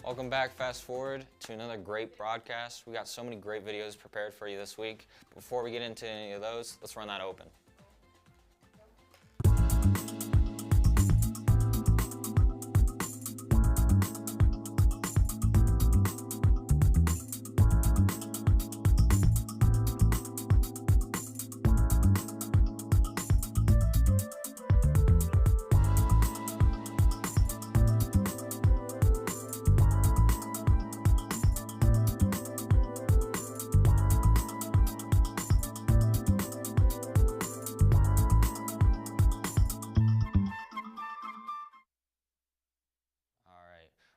Welcome back, Fast Forward, to another great broadcast. We got so many great videos prepared for you this week. Before we get into any of those, let's run that open.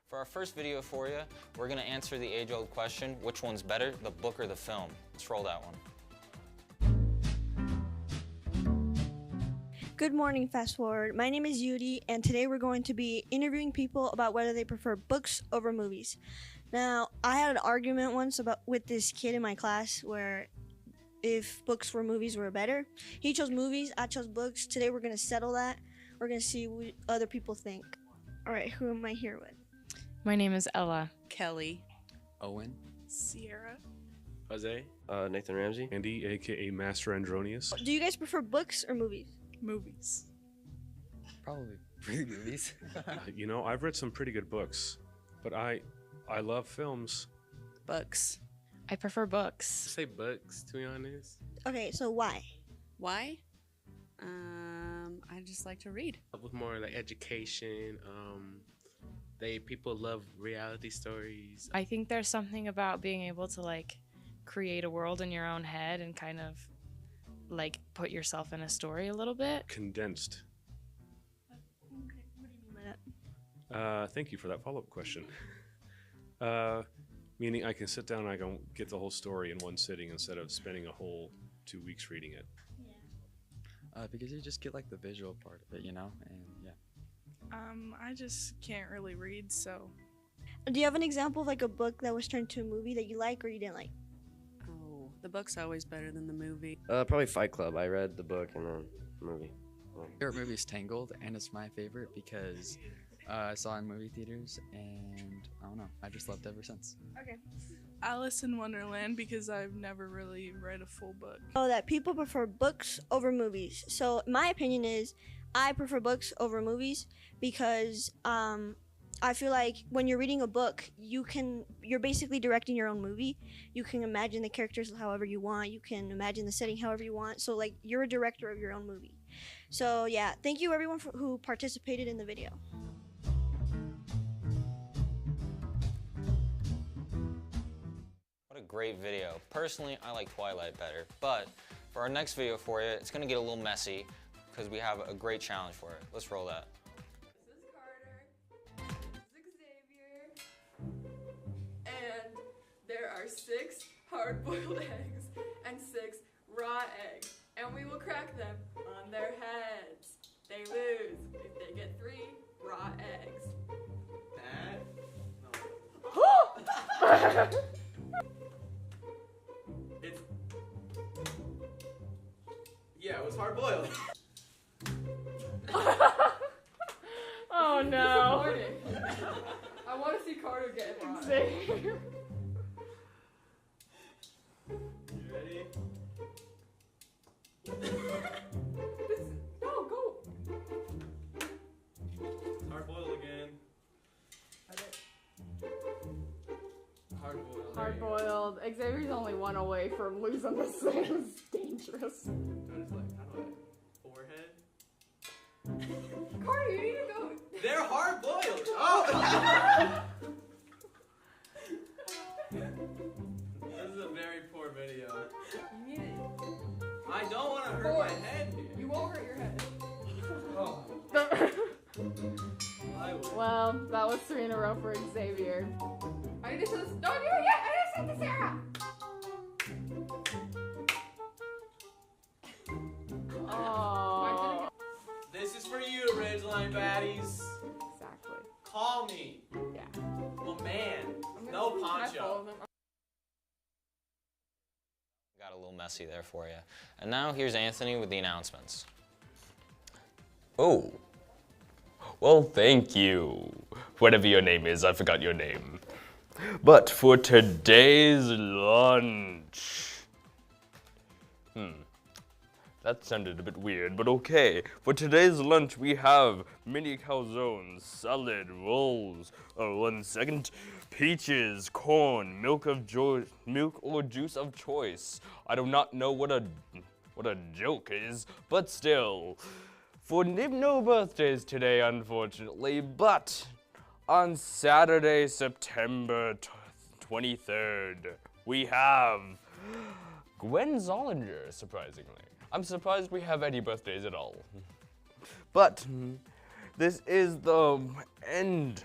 For our first video for you, we're going to answer the age-old question, which one's better, the book or the film? Let's roll that one. Good morning, Fast Forward. My name is Yudi, and today we're going to be interviewing people about whether they prefer books over movies. Now, I had an argument once with this kid in my class where if books or movies were better. He chose movies, I chose books. Today we're going to settle that. We're going to see what other people think. All right, who am I here with? My name is Ella. Kelly. Owen. Sierra. Jose. Nathan Ramsey. Andy, aka Master Andronius. Do you guys prefer books or movies? Movies. Probably movies. You know, I've read some pretty good books, but I love films. Books. I prefer books. Say books, to be honest. Okay, so why? Why? I just like to read. With more like education. People love reality stories. I think there's something about being able to like create a world in your own head and kind of like put yourself in a story a little bit. Condensed. Okay, what do you mean by that? Thank you for that follow-up question. Meaning I can sit down and I can get the whole story in one sitting instead of spending a whole 2 weeks reading it. Because you just get like the visual part of it, you know, and yeah. I just can't really read, so. Do you have an example of like a book that was turned to a movie that you like or you didn't like? Oh, the book's always better than the movie. Probably Fight Club. I read the book and then the movie. Favorite movie is Tangled, and it's my favorite because I saw it in movie theaters, and I don't know, I just loved it ever since. Okay. Alice in Wonderland, because I've never really read a full book. Oh, that people prefer books over movies. So my opinion is I prefer books over movies because I feel like when you're reading a book, you're basically directing your own movie. You can imagine the characters however you want. You can imagine the setting however you want. So like you're a director of your own movie. So yeah, thank you everyone who participated in the video. What a great video. Personally, I like Twilight better, but for our next video for you, it's going to get a little messy because we have a great challenge for it. Let's roll that. This is Carter, this is Xavier, and there are 6 hard-boiled eggs and 6 raw eggs, and we will crack them on their heads. They lose if they get 3 raw eggs. Yeah, it was hard boiled. Oh no. I want to see Carter get raw. Xavier. You ready? No, go. Hard boiled again. Hard boiled. Hard boiled. Xavier's only 1 away from losing this thing. It's dangerous. Forehead. Carter, you need to go. They're hard boiled. Oh! This is a very poor video. You need it. I don't want to hurt my head here. You won't hurt your head. Oh. I would. Well, that was 3 in a row for Xavier. I need to send this. Don't do it yet! I need to send this Sarah! Oh. This is for you, Ridgeline baddies. Exactly. Call me. Yeah. I'm a man. No poncho. Got a little messy there for you. And now here's Anthony with the announcements. Oh. Well, thank you. Whatever your name is, I forgot your name. But for today's lunch... That sounded a bit weird, but okay. For today's lunch, we have mini calzones, salad, rolls, 1 second, peaches, corn, milk or juice of choice. I do not know what a joke is, but still. For no birthdays today, unfortunately, but on Saturday, September 23rd, we have Gwen Zollinger, surprisingly. I'm surprised we have any birthdays at all. But this is the end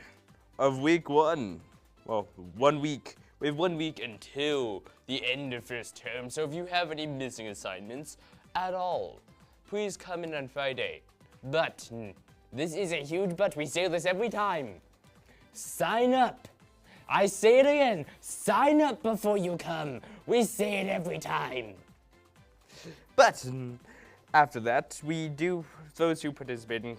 of week 1. Well, 1 week. We have 1 week until the end of first term, so if you have any missing assignments at all, please come in on Friday. But, this is a huge but, we say this every time. Sign up. I say it again, sign up before you come. We say it every time. But after that, we do, those who participated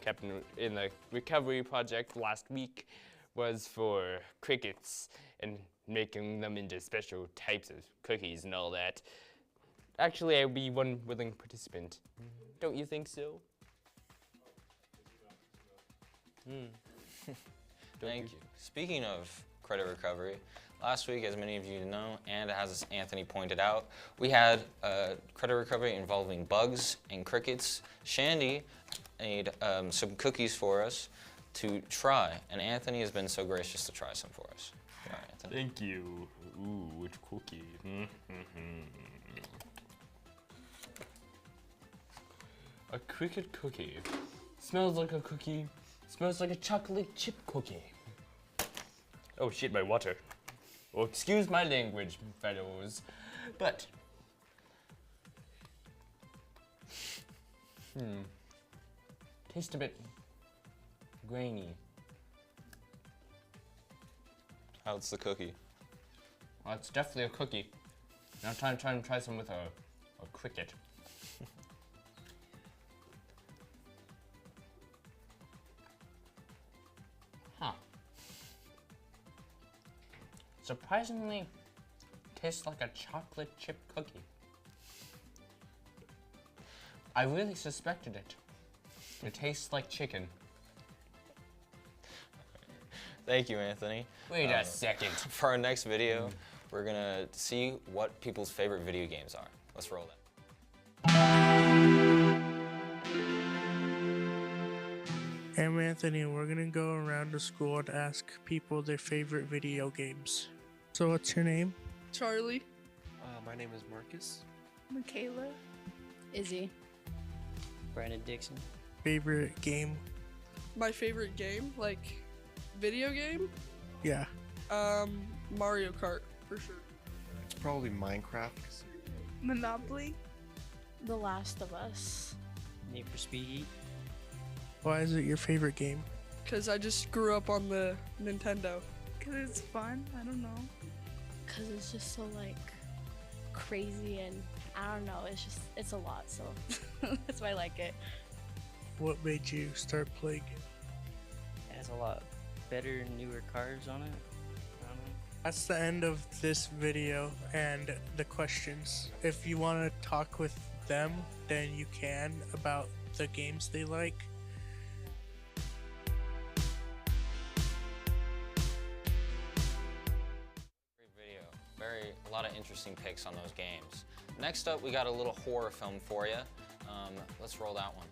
in the recovery project last week was for crickets and making them into special types of cookies and all that. Actually, I would be one willing participant. Don't you think so? Thank you. Speaking of credit recovery, last week, as many of you know, and as Anthony pointed out, we had credit recovery involving bugs and crickets. Shandy made some cookies for us to try, and Anthony has been so gracious to try some for us. All right, Anthony. Thank you. Ooh, which cookie? A cricket cookie. Smells like a cookie. Smells like a chocolate chip cookie. Oh shit, my water. Well, excuse my language, fellows, but... Tastes a bit grainy. How's the cookie? Well, it's definitely a cookie. Now try and try some with a cricket. Huh. Surprisingly, tastes like a chocolate chip cookie. I really suspected it. It tastes like chicken. Thank you, Anthony. Wait a second. For our next video, we're gonna see what people's favorite video games are. Let's roll that. I'm Anthony, and we're gonna go around the school and ask people their favorite video games. So what's your name? Charlie. My name is Marcus. Michaela. Izzy. Brandon Dixon. Favorite game? My favorite game, like video game? Yeah. Mario Kart, for sure. It's probably Minecraft. Monopoly. The Last of Us. Need for Speed. Why is it your favorite game? Because I just grew up on the Nintendo. Because it's fun. I don't know. Because it's just so, like, crazy and I don't know. It's a lot, so that's why I like it. What made you start playing it? It has a lot better, newer cars on it. I don't know. That's the end of this video and the questions. If you want to talk with them, then you can about the games they like. Great video. A lot of interesting picks on those games. Next up, we got a little horror film for you. Let's roll that one.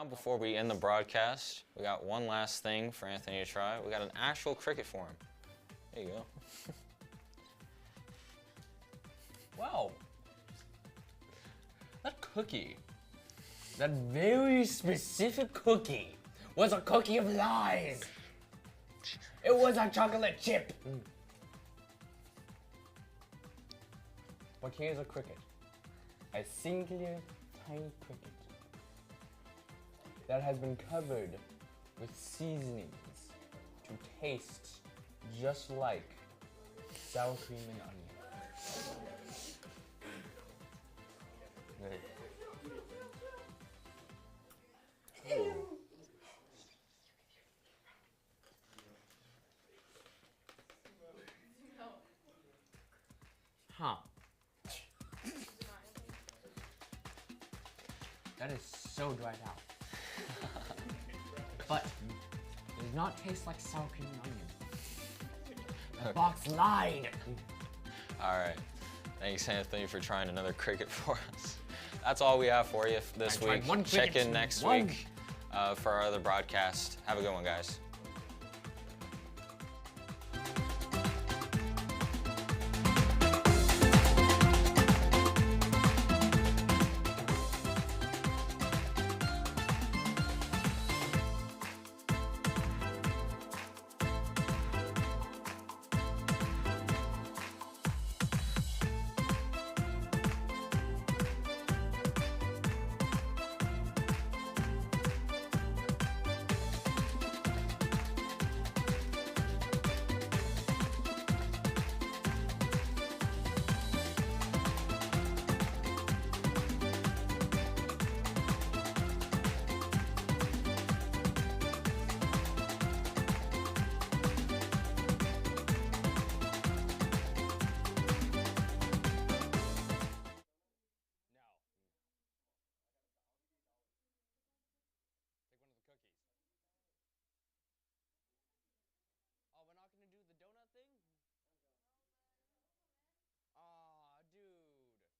Now, before we end the broadcast, we got one last thing for Anthony to try. We got an actual cricket for him. There you go. Wow. That cookie, that very specific cookie, was a cookie of lies. It was a chocolate chip. But here's a cricket. A singular tiny cricket that has been covered with seasonings to taste just like sour cream and onion. Huh. That is so dried out. But it does not taste like sour cream and onion. The box lied. All right. Thanks, Anthony, for trying another cricket for us. That's all we have for you this I tried week. one Check cricket, in next one. week for our other broadcast. Have a good one, guys.